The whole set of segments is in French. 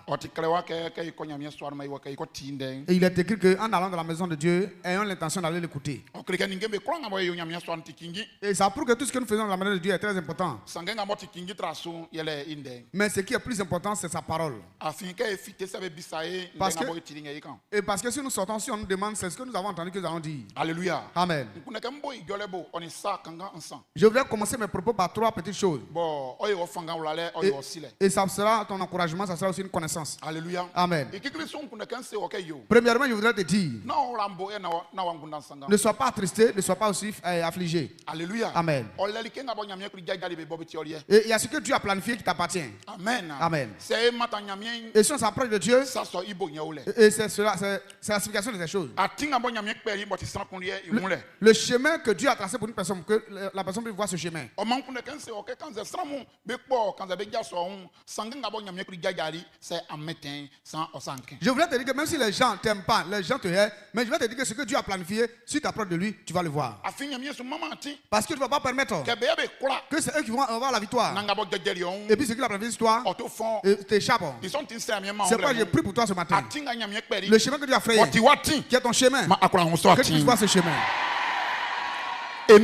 Et il est écrit qu'en allant dans la maison de Dieu, ayons l'intention d'aller l'écouter. Et ça prouve que tout ce que nous faisons dans la maison de Dieu est très important. Mais ce qui est plus important, c'est sa parole. Parce que si nous sortons, si on nous demande, c'est ce que nous avons entendu que nous allons dire. Alléluia. Amen. Je voudrais commencer mes propos par 3 petites choses. Et ça sera ton encouragement, ça sera aussi une connaissance. Alléluia. Amen. Premièrement, je voudrais te dire, ne sois pas attristé, ne sois pas aussi affligé. Alléluia. Amen. Et il y a ce que Dieu a planifié qui t'appartient. Amen. Amen. Et si on s'approche de Dieu, et c'est la signification de ces choses. Le chemin que Dieu a tracé pour une personne, que la personne puisse voir ce chemin. Je voulais te dire que même si les gens ne t'aiment pas, les gens te haïssent, mais je voulais te dire que ce que Dieu a planifié, si tu t'approches de lui, tu vas le voir. Parce que tu ne vas pas permettre que c'est eux qui vont avoir la victoire. Et puis ce qu'il a planifié sur toi, t'échappe. C'est pourquoi j'ai pris pour toi ce matin. Le chemin que Dieu a frayé, qui est ton chemin, que tu puisses voir ce chemin. Au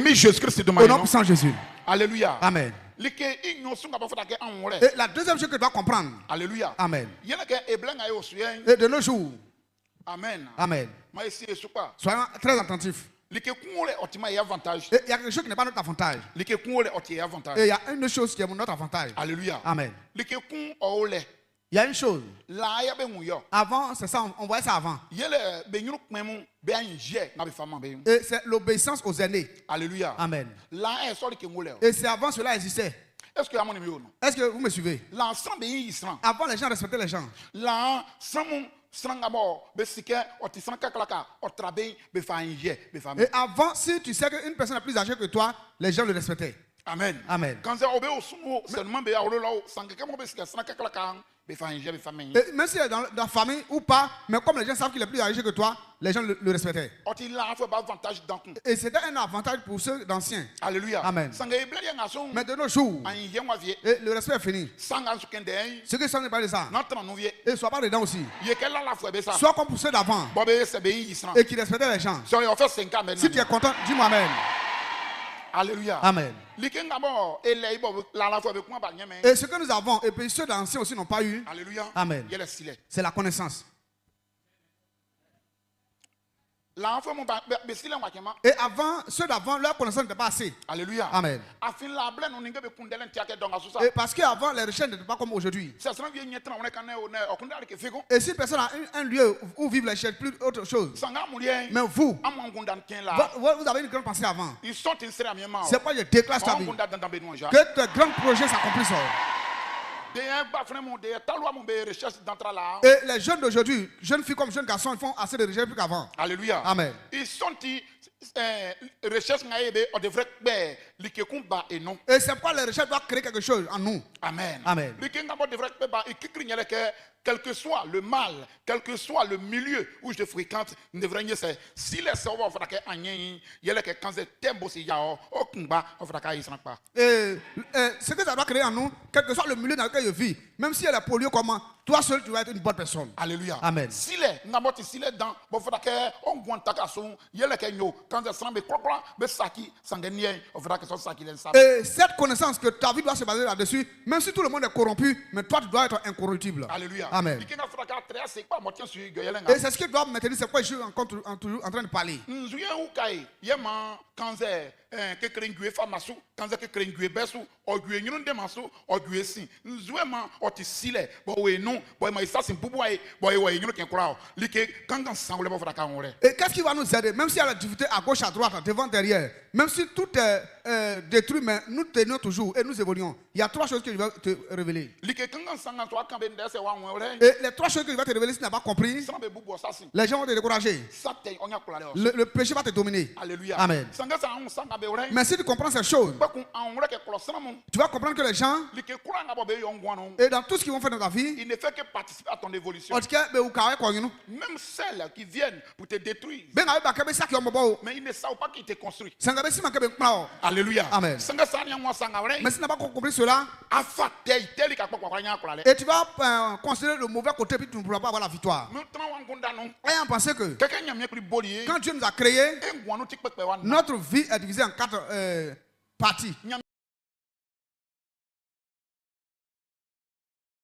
nom puissant de Jésus. Alléluia. Amen. Et la deuxième chose que tu dois comprendre. Alléluia. Amen. Et de nos jours. Amen. Amen. Soyons très attentifs. Et il y a quelque chose qui n'est pas notre avantage. Et il y a une chose qui est notre avantage. Alléluia. Amen. Il y a une chose. Avant, c'est ça, on voyait ça avant. Et c'est l'obéissance aux aînés. Alléluia. Amen. Et c'est avant cela existait. Est-ce que vous me suivez? Avant, les gens respectaient les gens. Et avant, si tu sais qu'une personne est plus âgée que toi, les gens le respectaient. Amen. Amen. Et même s'il est dans la famille ou pas, mais comme les gens savent qu'il est plus âgé que toi, les gens le respectaient. Et c'était un avantage pour ceux d'anciens. Alléluia. Amen. Mais de nos jours, et le respect est fini. Ceux qui sont pas de ça, et ne soient pas dedans aussi. Sois comme pour ceux d'avant, et qui respectaient les gens. Si tu es content, dis-moi Amen. Alléluia. Amen. Et ce que nous avons, et puis ceux d'anciens aussi n'ont pas eu. Alléluia. Amen. C'est la connaissance. Et avant, ceux d'avant, leur connaissance n'était pas assez. Alléluia. Amen. Et parce qu'avant, les recherches n'étaient pas comme aujourd'hui. Et si personne a un lieu où vivent les recherches, plus autre chose. Mais vous avez une grande pensée avant. C'est pourquoi je déclare ta vie. Que tes grands projets s'accomplissent. Et les jeunes d'aujourd'hui, jeunes filles comme jeunes garçons, ils font assez de recherches plus qu'avant. Alléluia. Amen. Ils sont recherches et c'est pourquoi les recherches doivent créer quelque chose en nous. Amen. Amen. Quel que soit le mal, quel que soit le milieu où je fréquente, si les cerveaux et ce que ça doit créer en nous, quel que soit le milieu dans lequel je vis, même si elle est polluée comment, toi seul tu vas être une bonne personne. Alléluia. Amen. Si les dans et cette connaissance que ta vie doit se baser là-dessus, même si tout le monde est corrompu, mais toi tu dois être incorruptible. Alléluia. Amen. Et c'est ce que doit maintenir, c'est quoi je suis encore en train de parler. Et qu'est-ce qui va nous aider, même s'il y a la difficulté à gauche, à droite, devant, derrière, même si tout est détruit, mais nous tenons toujours et nous évoluons. Il y a 3 choses que je vais te révéler. Et les 3 choses que je vais te révéler, si tu n'as pas compris, les gens vont te décourager. Le péché va te dominer. Alléluia. Amen. Mais si tu comprends ces choses, tu vas comprendre que les gens, et dans tout ce qu'ils vont faire dans ta vie, il ne fait que participer à ton évolution. Même celles qui viennent pour te détruire, mais ils ne savent pas qu'ils te construisent. Alléluia. Amen. Mais si tu n'as pas compris cela, et tu vas considérer le mauvais côté, puis tu ne pourras pas avoir la victoire. Ayant pensé que quand Dieu nous a créés, notre vie est divisée en 4 parties.